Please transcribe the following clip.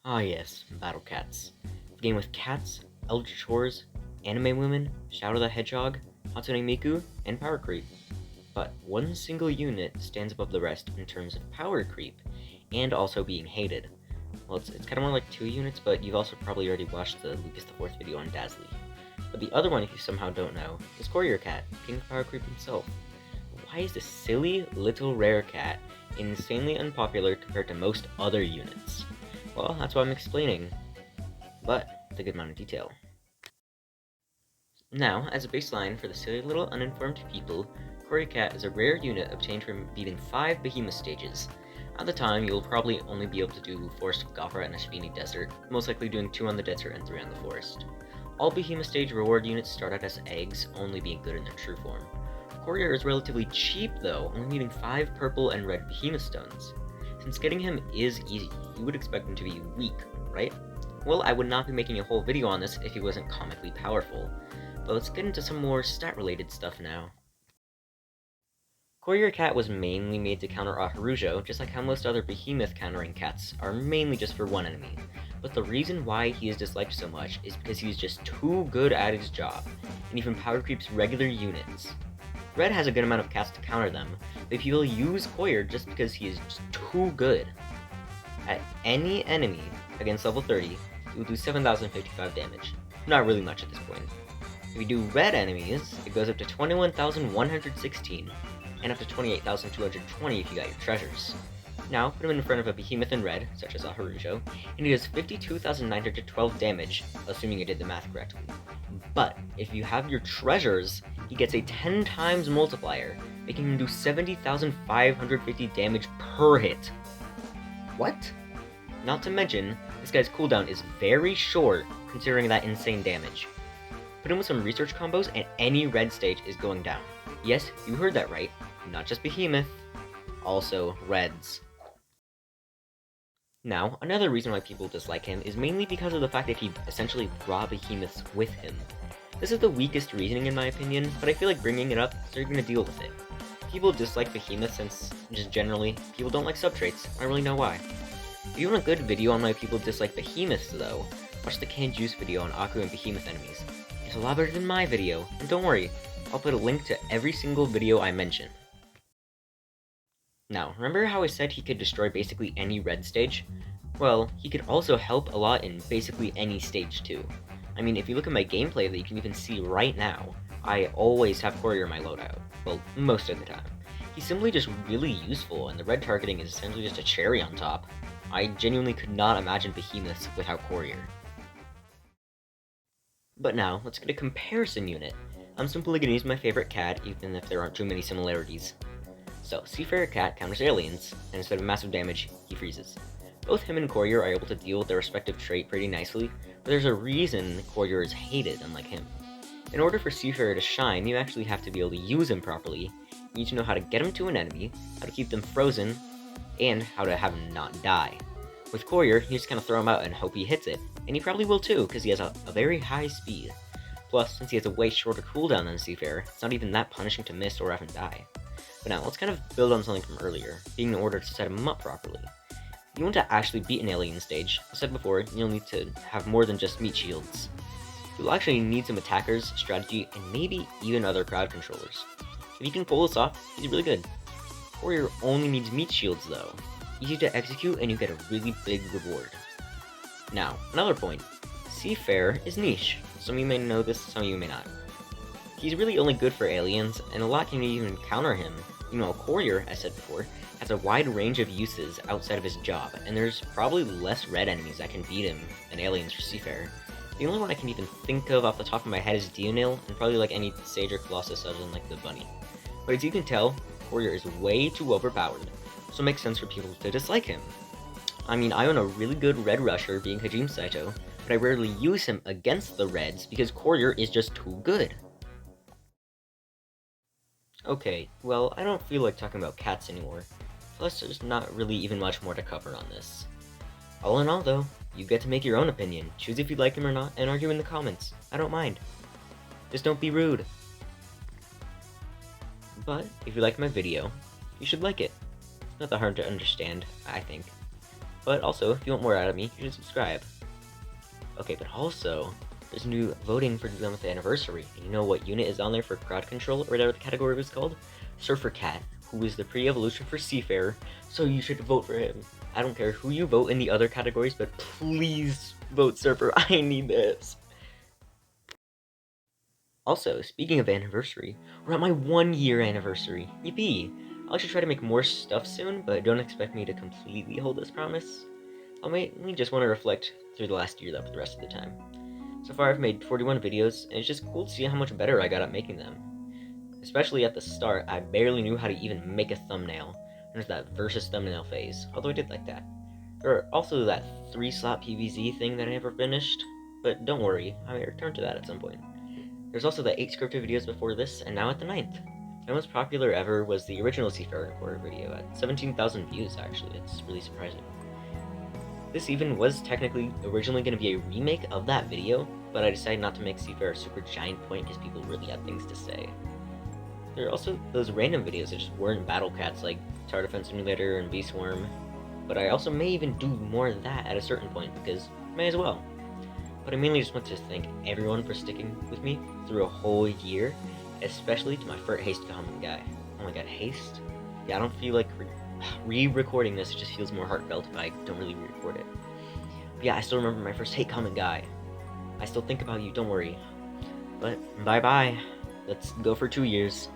Ah yes, Battle Cats. The game with cats, eldritch chores, anime women, Shadow the Hedgehog, Hatsune Miku, and power creep. But one single unit stands above the rest in terms of power creep, and also being hated. Well, it's kind of more like two units, but you've also probably already watched the Lucas the Fourth video on Dazzly. But the other one, if you somehow don't know, is Courier Cat, King of Power Creep himself. Why is this silly little rare cat insanely unpopular compared to most other units? Well, that's what I'm explaining, but with a good amount of detail. Now, as a baseline for the silly little uninformed people, Courier Cat is a rare unit obtained from beating 5 behemoth stages. At the time, you'll probably only be able to do Forest of Gafra and Ashvini Desert, most likely doing 2 on the desert and 3 on the forest. All behemoth stage reward units start out as eggs, only being good in their true form. Courier is relatively cheap though, only needing 5 purple and red behemoth stones. Since getting him is easy, you would expect him to be weak, right? Well, I would not be making a whole video on this if he wasn't comically powerful. But let's get into some more stat-related stuff now. Courier Cat was mainly made to counter Aharujo, just like how most other behemoth countering cats are mainly just for one enemy. But the reason why he is disliked so much is because he is just too good at his job, and even power creeps regular units. Red has a good amount of cats to counter them, but people use Courier just because he is just too good. At any enemy against level 30, he will do 7,055 damage. Not really much at this point. If you do red enemies, it goes up to 21,116, and up to 28,220 if you got your treasures. Now, put him in front of a behemoth in red, such as Aharujo, and he does 52,912 damage, assuming you did the math correctly. But, if you have your treasures, he gets a 10 times multiplier, making him do 70,550 damage per hit. What? Not to mention, this guy's cooldown is very short, considering that insane damage. Put him with some research combos and any red stage is going down. Yes, you heard that right, not just behemoth, also reds. Now, another reason why people dislike him is mainly because of the fact that he essentially brought behemoths with him. This is the weakest reasoning in my opinion, but I feel like bringing it up so you're going to deal with it. People dislike behemoths since, just generally, people don't like subtraits. I don't really know why. If you want a good video on why people dislike behemoths though, watch the canned juice video on Aku and behemoth enemies. It's a lot better than my video, and don't worry, I'll put a link to every single video I mention. Now, remember how I said he could destroy basically any red stage? Well, he could also help a lot in basically any stage too. I mean, if you look at my gameplay that you can even see right now, I always have Courier in my loadout. Well, most of the time. He's simply just really useful, and the red targeting is essentially just a cherry on top. I genuinely could not imagine behemoths without Courier. But now, let's get a comparison unit. I'm simply going to use my favorite cat, even if there aren't too many similarities. So, Seafarer Cat counters aliens, and instead of massive damage, he freezes. Both him and Courier are able to deal with their respective trait pretty nicely, but there's a reason Courier is hated, unlike him. In order for Seafarer to shine, you actually have to be able to use him properly. You need to know how to get him to an enemy, how to keep them frozen, and how to have him not die. With Courier, you just kind of throw him out and hope he hits it, and he probably will too, because he has a very high speed. Plus, since he has a way shorter cooldown than Seafarer, it's not even that punishing to miss or have him die. But now, let's kind of build on something from earlier, being in order to set him up properly. If you want to actually beat an alien stage, I said before, you'll need to have more than just meat shields. You'll actually need some attackers, strategy, and maybe even other crowd controllers. If you can pull this off, he's really good. Courier only needs meat shields though. Easy to execute and you get a really big reward. Now, another point. Seafarer is niche. Some of you may know this, some of you may not. He's really only good for aliens, and a lot can even counter him. You know, Courier, as said before, has a wide range of uses outside of his job, and there's probably less red enemies that can beat him than aliens for Seafarer. The only one I can even think of off the top of my head is Dionil, and probably like any Sage or Colossus other than like the bunny. But as you can tell, Courier is way too overpowered, so it makes sense for people to dislike him. I mean, I own a really good red rusher being Hajime Saito, but I rarely use him against the reds because Courier is just too good. Okay, well, I don't feel like talking about cats anymore, plus there's not really even much more to cover on this. All in all though, you get to make your own opinion, choose if you like him or not, and argue in the comments. I don't mind. Just don't be rude. But, if you like my video, you should like it. It's not that hard to understand, I think. But also, if you want more out of me, you should subscribe. Okay, but also, there's new voting for the 11th anniversary, and you know what unit is on there for crowd control, or whatever the category was called? Surfer Cat, who is the pre-evolution for Seafarer, so you should vote for him. I don't care who you vote in the other categories, but please vote Surfer. I need this. Also, speaking of anniversary, we're at my 1-year anniversary. Yippee! I'll actually try to make more stuff soon, but don't expect me to completely hold this promise. I'll mainly just want to reflect through the last year though for the rest of the time. So far I've made 41 videos, and it's just cool to see how much better I got at making them. Especially at the start, I barely knew how to even make a thumbnail. There's that versus thumbnail phase, although I did like that. There are also that 3-slot PVZ thing that I never finished, but don't worry, I may return to that at some point. There's also the 8 scripted videos before this, and now at the 9th. My most popular ever was the original Seafarer Recorder video at 17,000 views actually, it's really surprising. This even was technically originally going to be a remake of that video, but I decided not to make Seafarer a super giant point because people really had things to say. There are also those random videos that just weren't battle cats like Tower Defense Simulator and V-Swarm, but I also may even do more of that at a certain point because may as well. But I mainly just want to thank everyone for sticking with me through a whole year, especially to my first Haste comment guy. Oh my god, Haste? Yeah, I don't feel like re-recording this, it just feels more heartfelt if I don't really re-record it. But yeah, I still remember my first hate comment guy. I still think about you, don't worry. But bye-bye. Let's go for 2 years.